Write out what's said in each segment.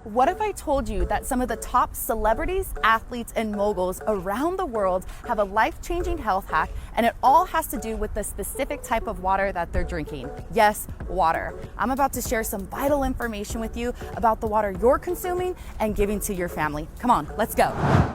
What if I told you that some of the top celebrities, athletes, and moguls around the world have a life-changing health hack, and it all has to do with the specific type of water that they're drinking? Yes, water. I'm about to share some vital information with you about the water you're consuming and giving to your family. Come on, let's go.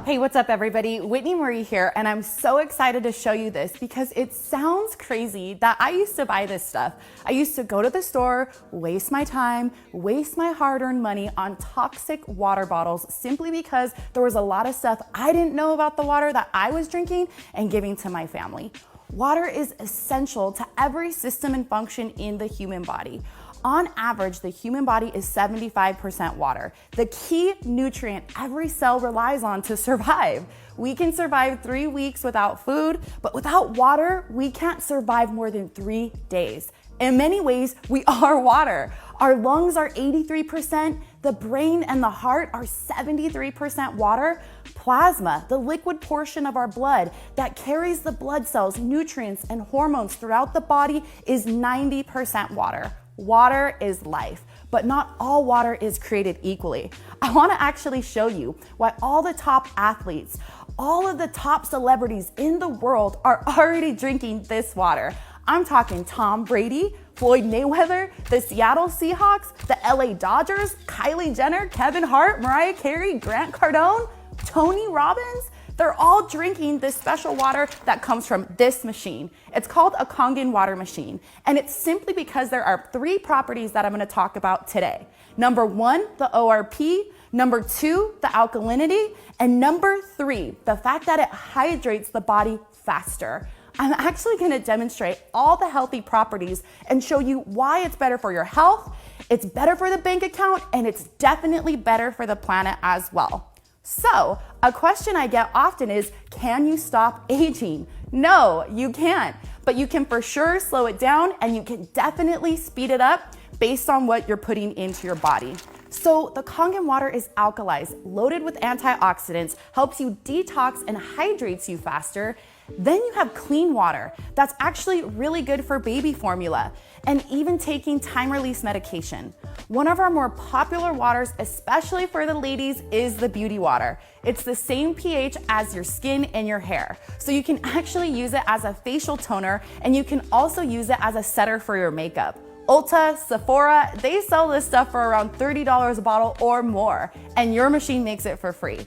Hey, what's up everybody? Whitney Marie here, and I'm so excited to show you this because it sounds crazy that I used to buy this stuff. I used to go to the store, waste my time, waste my hard-earned money on toxic water bottles simply because there was a lot of stuff I didn't know about the water that I was drinking and giving to my family. Water is essential to every system and function in the human body. On average, the human body is 75% water, the key nutrient every cell relies on to survive. We can survive 3 weeks without food, but without water, we can't survive more than 3 days. In many ways, we are water. Our lungs are 83%, the brain and the heart are 73% water. Plasma, the liquid portion of our blood that carries the blood cells, nutrients, and hormones throughout the body is 90% water. Water is life, but not all water is created equally. I want to actually show you why all the top athletes, all of the top celebrities in the world are already drinking this water. I'm talking Tom Brady, Floyd Mayweather, the Seattle Seahawks, the LA Dodgers, Kylie Jenner, Kevin Hart, Mariah Carey, Grant Cardone, Tony Robbins. They're all drinking this special water that comes from this machine. It's called a Kangen Water machine, and it's simply because there are 3 properties that I'm going to talk about today. Number 1, the ORP. Number 2, the alkalinity. And number 3, the fact that it hydrates the body faster. I'm actually going to demonstrate all the healthy properties and show you why it's better for your health, it's better for the bank account, and it's definitely better for the planet as well. So, a question I get often is, can you stop aging? No, you can't, but you can for sure slow it down, and you can definitely speed it up based on what you're putting into your body. So the Kangen water is alkalized, loaded with antioxidants, helps you detox and hydrates you faster. Then you have clean water that's actually really good for baby formula and even taking time-release medication. One of our more popular waters, especially for the ladies, is the beauty water. It's the same pH as your skin and your hair. So you can actually use it as a facial toner, and you can also use it as a setter for your makeup. Ulta, Sephora, they sell this stuff for around $30 a bottle or more, and your machine makes it for free.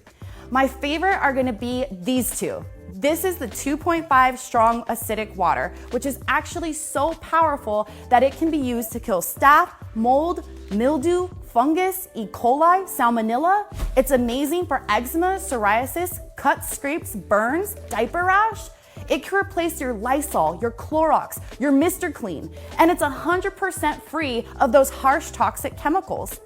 My favorite are gonna be these 2. This is the 2.5 strong acidic water, which is actually so powerful that it can be used to kill staph, mold, mildew, fungus, E. coli, salmonella. It's amazing for eczema, psoriasis, cuts, scrapes, burns, diaper rash. It can replace your Lysol, your Clorox, your Mr. Clean, and it's 100% free of those harsh toxic chemicals.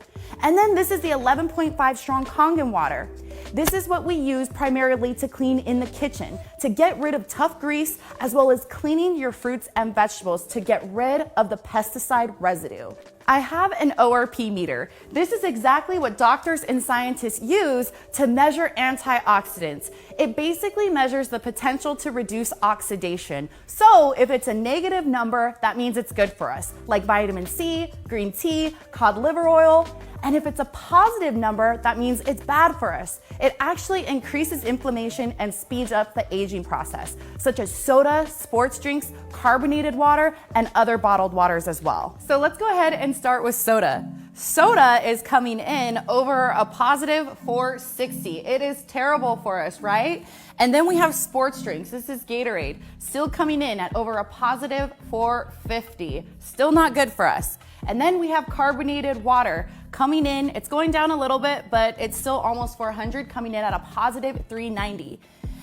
And then this is the 11.5 strong Kangen water. This is what we use primarily to clean in the kitchen, to get rid of tough grease, as well as cleaning your fruits and vegetables to get rid of the pesticide residue. I have an ORP meter. This is exactly what doctors and scientists use to measure antioxidants. It basically measures the potential to reduce oxidation. So if it's a negative number, that means it's good for us, like vitamin C, green tea, cod liver oil. And if it's a positive number, that means it's bad for us. It actually increases inflammation and speeds up the aging process, such as soda, sports drinks, carbonated water, and other bottled waters as well. So let's go ahead and start with soda. Soda is coming in over a positive 460. It is terrible for us, right? And then we have sports drinks. This is Gatorade, still coming in at over a positive 450. Still not good for us. And then we have carbonated water coming in. It's going down a little bit, but it's still almost 400, coming in at a positive 390.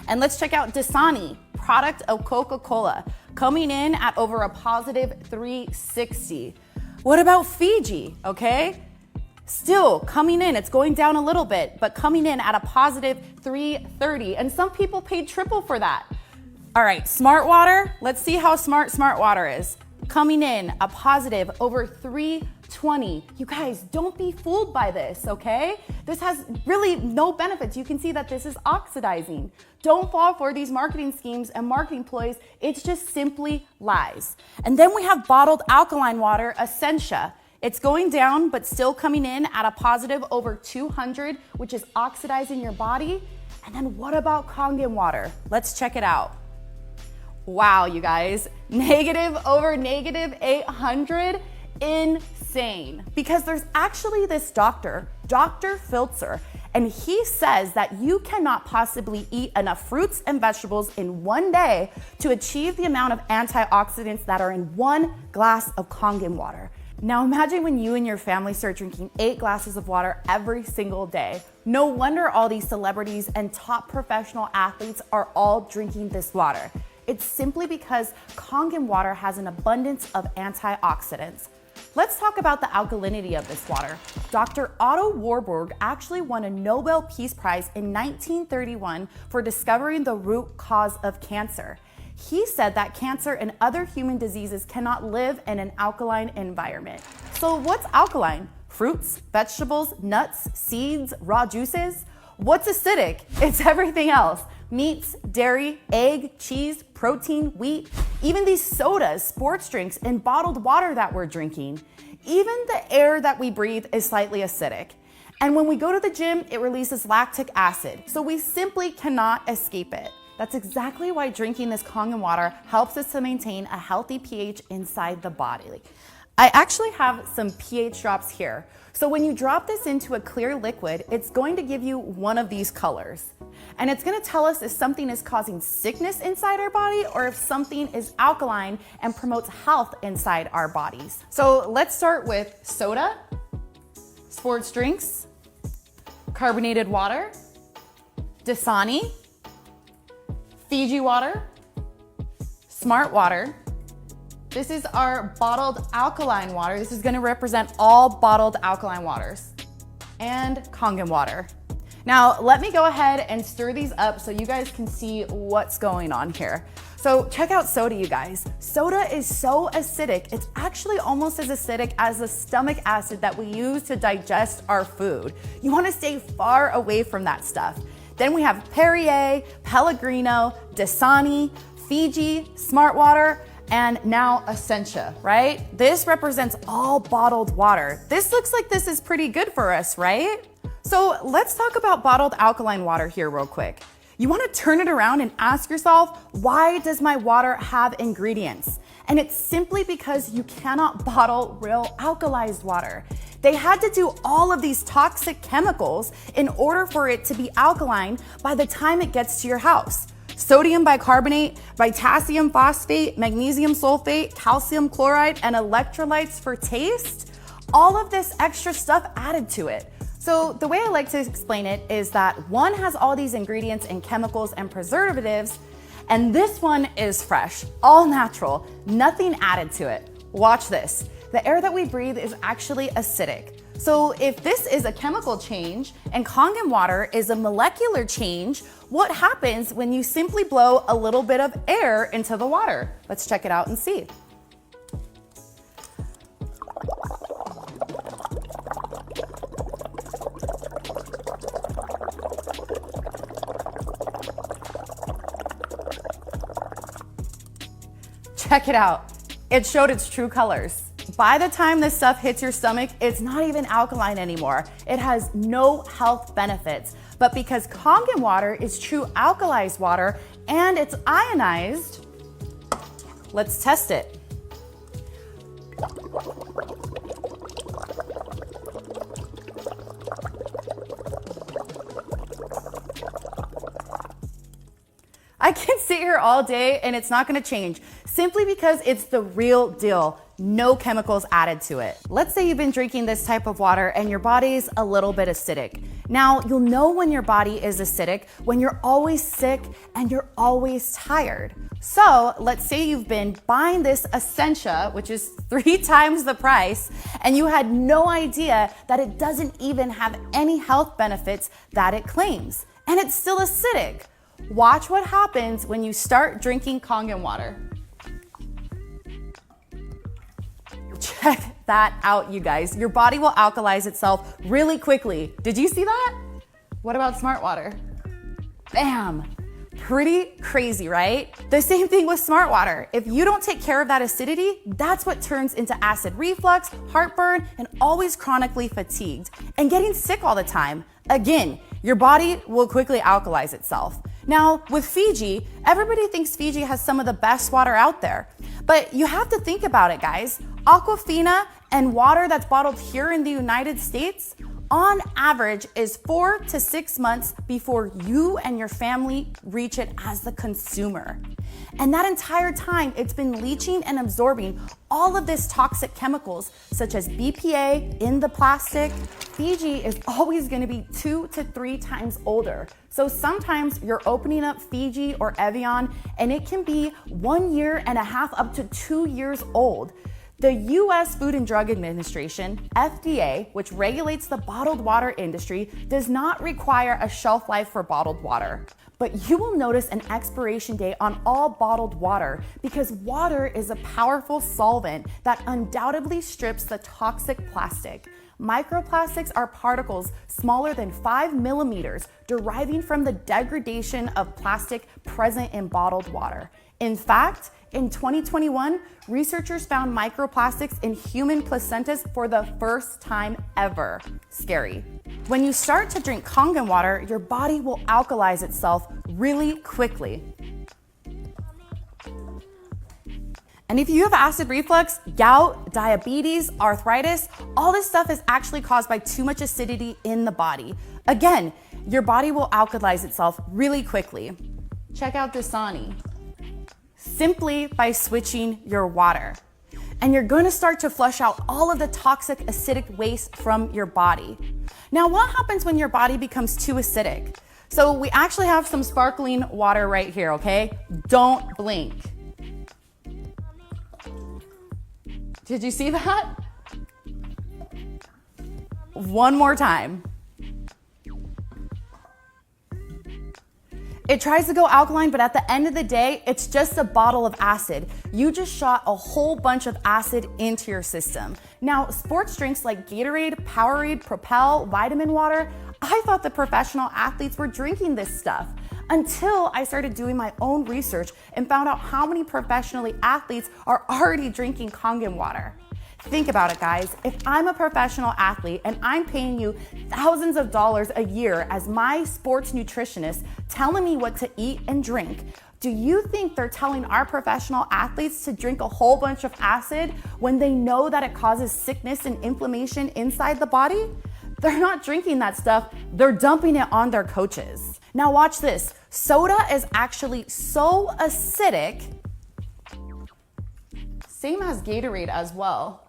And let's check out Dasani, product of Coca-Cola, coming in at over a positive 360. What about Fiji, okay? Still coming in, it's going down a little bit, but coming in at a positive 330. And some people paid triple for that. All right, Smart Water, let's see how smart Water is. Coming in a positive over 320. You guys, don't be fooled by this, okay? This has really no benefits. You can see that this is oxidizing. Don't fall for these marketing schemes and marketing ploys. It's just simply lies. And then we have bottled alkaline water, Essentia. It's going down, but still coming in at a positive over 200, which is oxidizing your body. And then what about Kangen water? Let's check it out. Wow, you guys, negative over negative 800, insane. Because there's actually this Dr. Filzer, and he says that you cannot possibly eat enough fruits and vegetables in one day to achieve the amount of antioxidants that are in 1 glass of Kangen water. Now imagine when you and your family start drinking 8 glasses of water every single day. No wonder all these celebrities and top professional athletes are all drinking this water. It's simply because Kangen water has an abundance of antioxidants. Let's talk about the alkalinity of this water. Dr. Otto Warburg actually won a Nobel Peace Prize in 1931 for discovering the root cause of cancer. He said that cancer and other human diseases cannot live in an alkaline environment. So what's alkaline? Fruits, vegetables, nuts, seeds, raw juices? What's acidic? It's everything else. Meats, dairy, egg, cheese, protein, wheat, even these sodas, sports drinks, and bottled water that we're drinking. Even the air that we breathe is slightly acidic. And when we go to the gym, it releases lactic acid, so we simply cannot escape it. That's exactly why drinking this Kangen water helps us to maintain a healthy pH inside the body. I actually have some pH drops here. So when you drop this into a clear liquid, it's going to give you one of these colors. And it's going to tell us if something is causing sickness inside our body or if something is alkaline and promotes health inside our bodies. So let's start with soda, sports drinks, carbonated water, Dasani, Fiji water, Smart water. This is our bottled alkaline water. This is gonna represent all bottled alkaline waters. And Kangen water. Now, let me go ahead and stir these up so you guys can see what's going on here. So check out soda, you guys. Soda is so acidic. It's actually almost as acidic as the stomach acid that we use to digest our food. You wanna stay far away from that stuff. Then we have Perrier, Pellegrino, Dasani, Fiji, Smart water, and now Essentia, right? This represents all bottled water. This looks like this is pretty good for us, right? So let's talk about bottled alkaline water here real quick. You wanna turn it around and ask yourself, why does my water have ingredients? And it's simply because you cannot bottle real alkalized water. They had to do all of these toxic chemicals in order for it to be alkaline by the time it gets to your house. Sodium bicarbonate, potassium phosphate, magnesium sulfate, calcium chloride, and electrolytes for taste. All of this extra stuff added to it. So the way I like to explain it is that one has all these ingredients and chemicals and preservatives, and this one is fresh, all natural, nothing added to it. Watch this. The air that we breathe is actually acidic. So if this is a chemical change and Kangen water is a molecular change, what happens when you simply blow a little bit of air into the water? Let's check it out and see. Check it out. It showed its true colors. By the time this stuff hits your stomach, it's not even alkaline anymore. It has no health benefits. But because Kangen water is true alkalized water and it's ionized, let's test it. I can sit here all day and it's not gonna change, simply because it's the real deal. No chemicals added to it. Let's say you've been drinking this type of water and your body's a little bit acidic. Now, you'll know when your body is acidic when you're always sick and you're always tired. So let's say you've been buying this Essentia, which is 3 times the price, and you had no idea that it doesn't even have any health benefits that it claims, and it's still acidic. Watch what happens when you start drinking Kangen water. Check that out, you guys. Your body will alkalize itself really quickly. Did you see that? What about Smart water? Bam! Pretty crazy, right? The same thing with smart water. If you don't take care of that acidity, that's what turns into acid reflux, heartburn, and always chronically fatigued and getting sick all the time. Again, your body will quickly alkalize itself. Now, with Fiji, everybody thinks Fiji has some of the best water out there. But you have to think about it, guys. Aquafina and water that's bottled here in the United States, on average, is 4 to 6 months before you and your family reach it as the consumer. And that entire time, it's been leaching and absorbing all of this toxic chemicals, such as BPA in the plastic. Fiji is always gonna be 2 to 3 times older. So sometimes you're opening up Fiji or Evian, and it can be 1.5 years up to 2 years old. The US Food and Drug Administration, FDA, which regulates the bottled water industry, does not require a shelf life for bottled water. But you will notice an expiration date on all bottled water because water is a powerful solvent that undoubtedly strips the toxic plastic. Microplastics are particles smaller than 5 millimeters deriving from the degradation of plastic present in bottled water. In fact, in 2021, researchers found microplastics in human placentas for the first time ever. Scary. When you start to drink Kangen water, your body will alkalize itself really quickly. And if you have acid reflux, gout, diabetes, arthritis, all this stuff is actually caused by too much acidity in the body. Again, your body will alkalize itself really quickly. Check out Dasani. Simply by switching your water. And you're going to start to flush out all of the toxic acidic waste from your body. Now, what happens when your body becomes too acidic? So we actually have some sparkling water right here, okay? Don't blink. Did you see that? One more time. It tries to go alkaline, but at the end of the day, it's just a bottle of acid. You just shot a whole bunch of acid into your system. Now, sports drinks like Gatorade, Powerade, Propel, vitamin water, I thought the professional athletes were drinking this stuff until I started doing my own research and found out how many professional athletes are already drinking Kangen water. Think about it, guys. If I'm a professional athlete and I'm paying you thousands of dollars a year as my sports nutritionist telling me what to eat and drink, do you think they're telling our professional athletes to drink a whole bunch of acid when they know that it causes sickness and inflammation inside the body? They're not drinking that stuff, they're dumping it on their coaches. Now watch this. Soda is actually so acidic, same as Gatorade as well,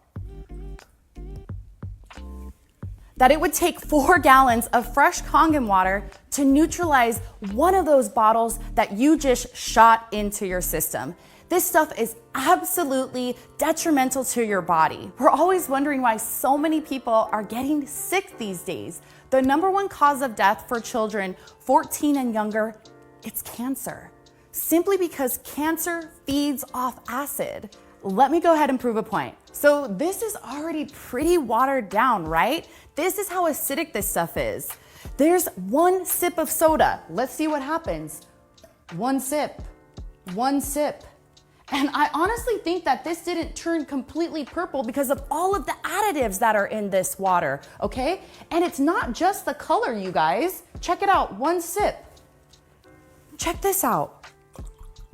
that it would take 4 gallons of fresh Kangen water to neutralize one of those bottles that you just shot into your system. This stuff is absolutely detrimental to your body. We're always wondering why so many people are getting sick these days. The #1 cause of death for children 14 and younger, it's cancer. Simply because cancer feeds off acid. Let me go ahead and prove a point. So this is already pretty watered down, right? This is how acidic this stuff is. There's 1 sip of soda. Let's see what happens. 1 sip, 1 sip. And I honestly think that this didn't turn completely purple because of all of the additives that are in this water, okay? And it's not just the color, you guys. Check it out, 1 sip. Check this out.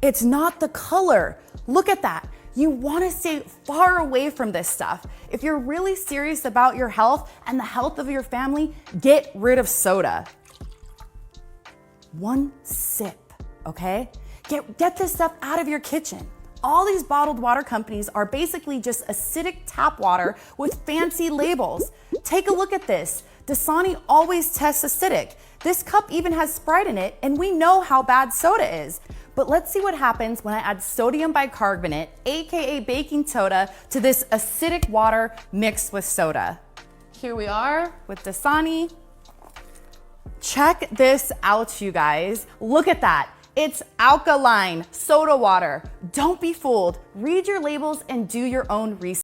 It's not the color. Look at that. You want to stay far away from this stuff. If you're really serious about your health and the health of your family, get rid of soda. 1 sip, okay? Get this stuff out of your kitchen. All these bottled water companies are basically just acidic tap water with fancy labels. Take a look at this. Dasani always tests acidic. This cup even has Sprite in it, and we know how bad soda is. But let's see what happens when I add sodium bicarbonate, aka baking soda, to this acidic water mixed with soda. Here we are with Dasani. Check this out, you guys. Look at that. It's alkaline soda water. Don't be fooled. Read your labels and do your own research.